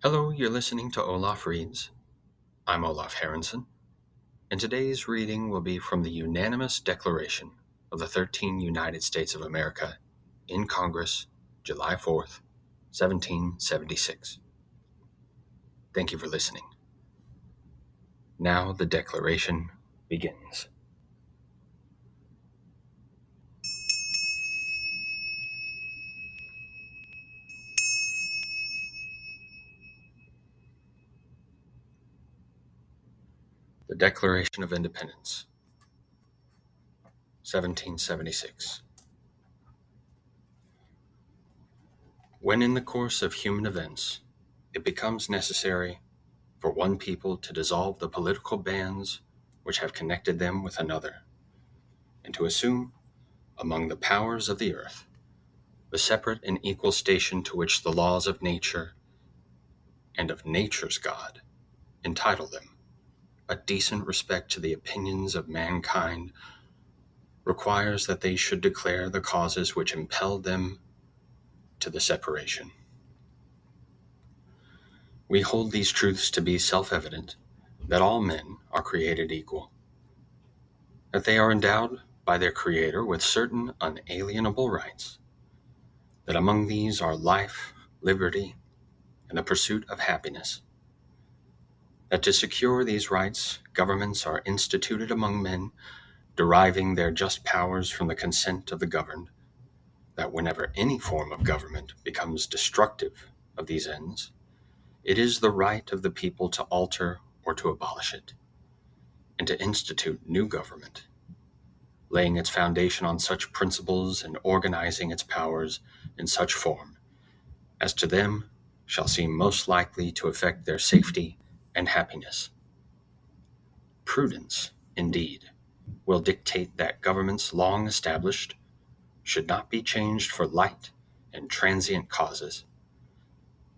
Hello, you're listening to Olaf Reads. I'm Olaf Harrenson, and today's reading will be from the Unanimous Declaration of the 13 United States of America in Congress, July 4th, 1776. Thank you for listening. Now the Declaration begins. The Declaration of Independence, 1776. When in the course of human events it becomes necessary for one people to dissolve the political bands which have connected them with another, and to assume, among the powers of the earth, the separate and equal station to which the laws of nature and of nature's God entitle them, a decent respect to the opinions of mankind requires that they should declare the causes which impelled them to the separation. We hold these truths to be self-evident, that all men are created equal, that they are endowed by their Creator with certain unalienable rights, that among these are life, liberty, and the pursuit of happiness, that to secure these rights, governments are instituted among men, deriving their just powers from the consent of the governed, that whenever any form of government becomes destructive of these ends, it is the right of the people to alter or to abolish it, and to institute new government, laying its foundation on such principles and organizing its powers in such form as to them shall seem most likely to affect their safety and happiness. Prudence, indeed, will dictate that governments long established should not be changed for light and transient causes,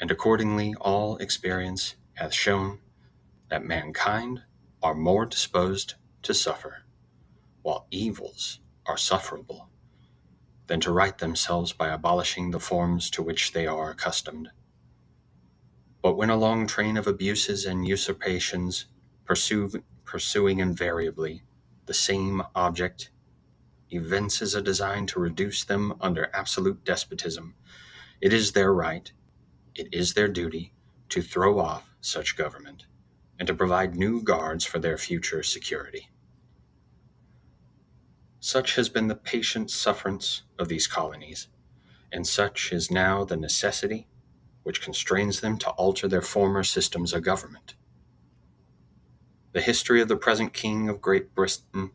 and accordingly all experience hath shown that mankind are more disposed to suffer, while evils are sufferable, than to right themselves by abolishing the forms to which they are accustomed. But when a long train of abuses and usurpations pursuing invariably the same object evinces a design to reduce them under absolute despotism, it is their right, it is their duty, to throw off such government, and to provide new guards for their future security. Such has been the patient sufferance of these colonies, and such is now the necessity which constrains them to alter their former systems of government. The history of the present King of Great Britain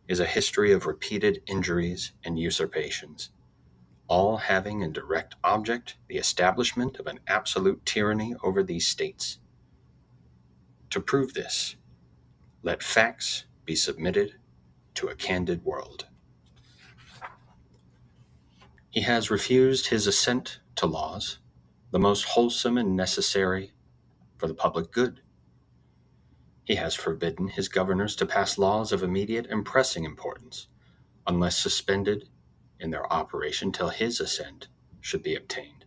is a history of repeated injuries and usurpations, all having in direct object the establishment of an absolute tyranny over these states. To prove this, let facts be submitted to a candid world. He has refused his assent to laws, the most wholesome and necessary for the public good. He has forbidden his governors to pass laws of immediate and pressing importance, unless suspended in their operation till his assent should be obtained.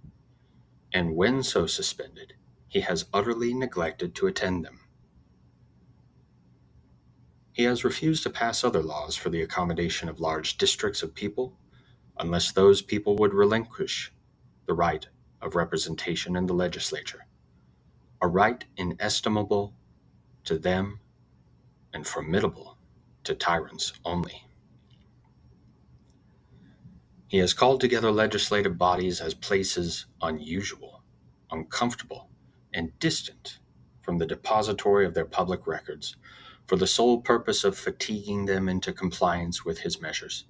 And when so suspended, he has utterly neglected to attend them. He has refused to pass other laws for the accommodation of large districts of people, unless those people would relinquish the right of representation in the legislature, a right inestimable to them and formidable to tyrants only. He has called together legislative bodies as places unusual, uncomfortable, and distant from the depository of their public records, for the sole purpose of fatiguing them into compliance with his measures.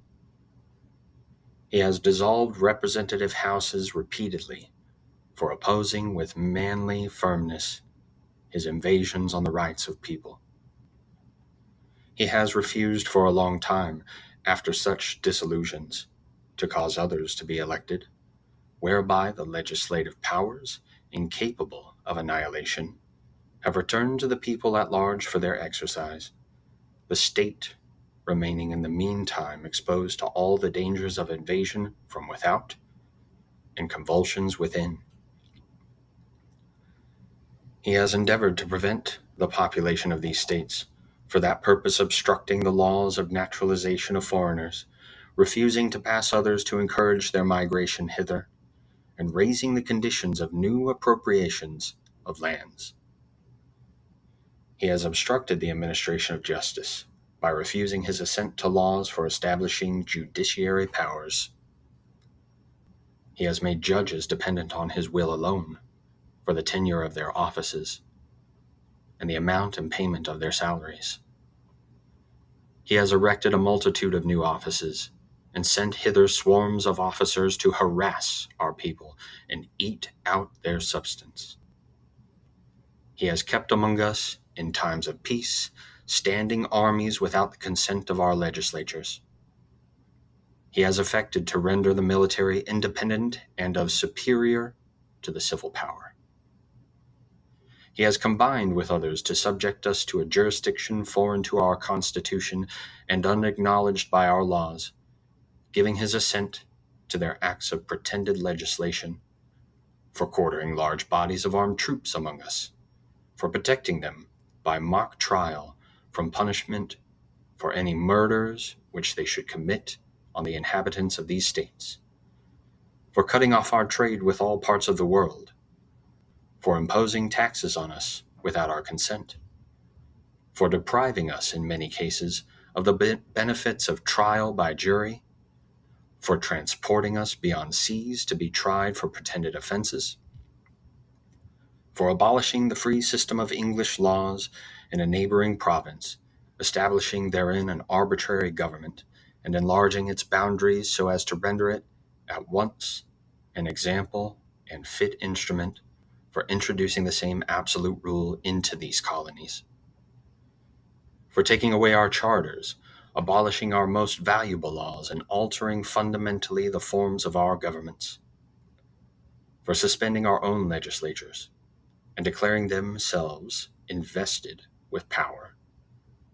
He has dissolved representative houses repeatedly for opposing with manly firmness his invasions on the rights of people. He has refused for a long time, after such dissolutions, to cause others to be elected, whereby the legislative powers, incapable of annihilation, have returned to the people at large for their exercise, the state remaining in the meantime exposed to all the dangers of invasion from without and convulsions within. He has endeavored to prevent the population of these states, for that purpose obstructing the laws of naturalization of foreigners, refusing to pass others to encourage their migration hither, and raising the conditions of new appropriations of lands. He has obstructed the administration of justice by refusing his assent to laws for establishing judiciary powers. He has made judges dependent on his will alone for the tenure of their offices and the amount and payment of their salaries. He has erected a multitude of new offices and sent hither swarms of officers to harass our people and eat out their substance. He has kept among us, in times of peace, standing armies without the consent of our legislatures. He has affected to render the military independent and of superior to the civil power. He has combined with others to subject us to a jurisdiction foreign to our Constitution and unacknowledged by our laws, giving his assent to their acts of pretended legislation, for quartering large bodies of armed troops among us, for protecting them by mock trial from punishment for any murders which they should commit on the inhabitants of these states, for cutting off our trade with all parts of the world, for imposing taxes on us without our consent, for depriving us in many cases of the benefits of trial by jury, for transporting us beyond seas to be tried for pretended offenses, for abolishing the free system of English laws in a neighboring province, establishing therein an arbitrary government, and enlarging its boundaries so as to render it at once an example and fit instrument for introducing the same absolute rule into these colonies, for taking away our charters, abolishing our most valuable laws, and altering fundamentally the forms of our governments, for suspending our own legislatures, and declaring themselves invested with power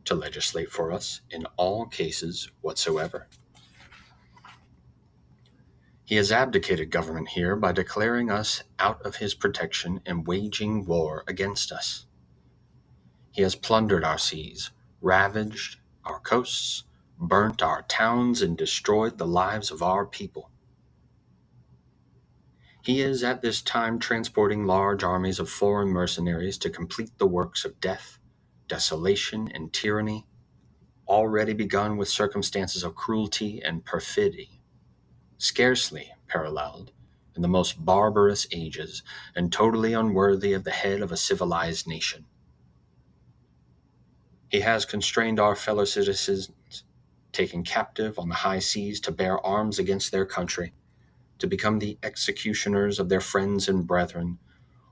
to legislate for us in all cases whatsoever. He has abdicated government here by declaring us out of his protection and waging war against us. He has plundered our seas, ravaged our coasts, burnt our towns, and destroyed the lives of our people. He is at this time transporting large armies of foreign mercenaries to complete the works of death, desolation, and tyranny, already begun with circumstances of cruelty and perfidy, scarcely paralleled in the most barbarous ages, and totally unworthy of the head of a civilized nation. He has constrained our fellow citizens, taken captive on the high seas to bear arms against their country, to become the executioners of their friends and brethren,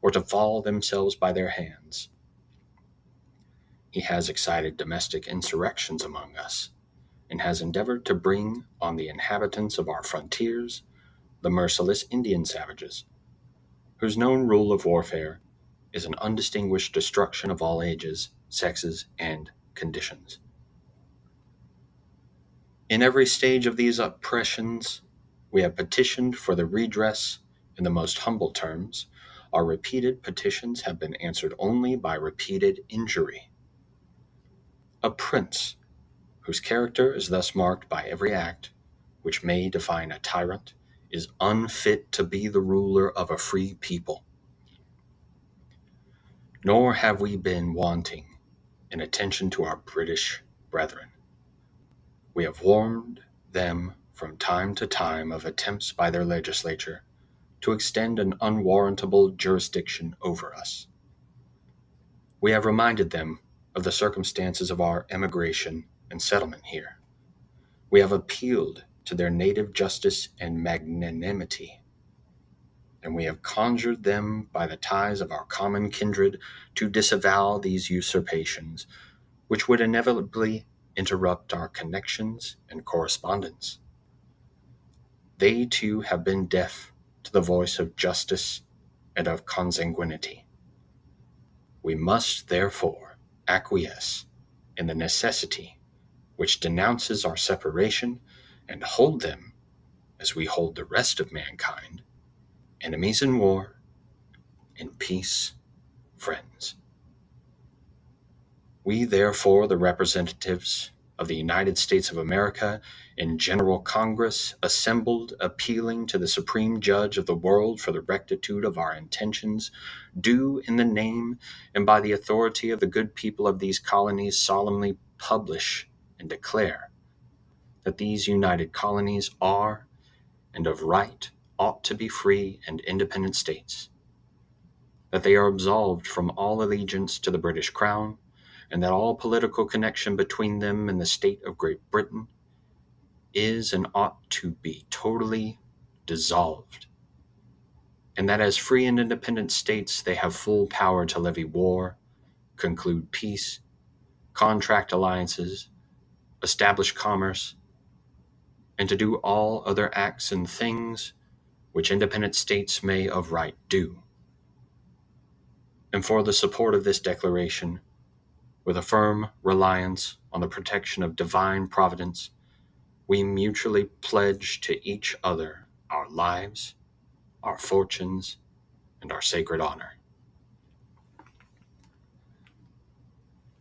or to fall themselves by their hands. He has excited domestic insurrections among us, and has endeavored to bring on the inhabitants of our frontiers the merciless Indian savages, whose known rule of warfare is an undistinguished destruction of all ages, sexes, and conditions. In every stage of these oppressions, we have petitioned for the redress in the most humble terms. Our repeated petitions have been answered only by repeated injury. A prince, whose character is thus marked by every act which may define a tyrant, is unfit to be the ruler of a free people. Nor have we been wanting in attention to our British brethren. We have warned them from time to time of attempts by their legislature to extend an unwarrantable jurisdiction over us. We have reminded them of the circumstances of our emigration and settlement here. We have appealed to their native justice and magnanimity, and we have conjured them by the ties of our common kindred to disavow these usurpations, which would inevitably interrupt our connections and correspondence. They too have been deaf to the voice of justice and of consanguinity. We must therefore acquiesce in the necessity which denounces our separation, and hold them, as we hold the rest of mankind, enemies in war, in peace friends. We, therefore, the representatives of the United States of America in General Congress, assembled, appealing to the Supreme Judge of the world for the rectitude of our intentions, do, in the name and by the authority of the good people of these colonies, solemnly publish and declare that these united colonies are, and of right, ought to be free and independent states, that they are absolved from all allegiance to the British Crown, and that all political connection between them and the state of Great Britain is and ought to be totally dissolved, and that as free and independent states they have full power to levy war, conclude peace, contract alliances, establish commerce, and to do all other acts and things which independent states may of right do. And for the support of this declaration, with a firm reliance on the protection of divine providence, we mutually pledge to each other our lives, our fortunes, and our sacred honor.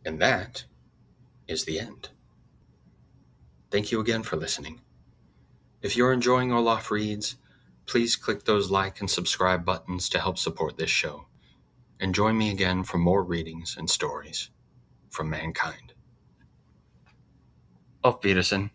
And that is the end. Thank you again for listening. If you're enjoying Olaf Reads, please click those like and subscribe buttons to help support this show. And join me again for more readings and stories from mankind. Auf Wiedersehen.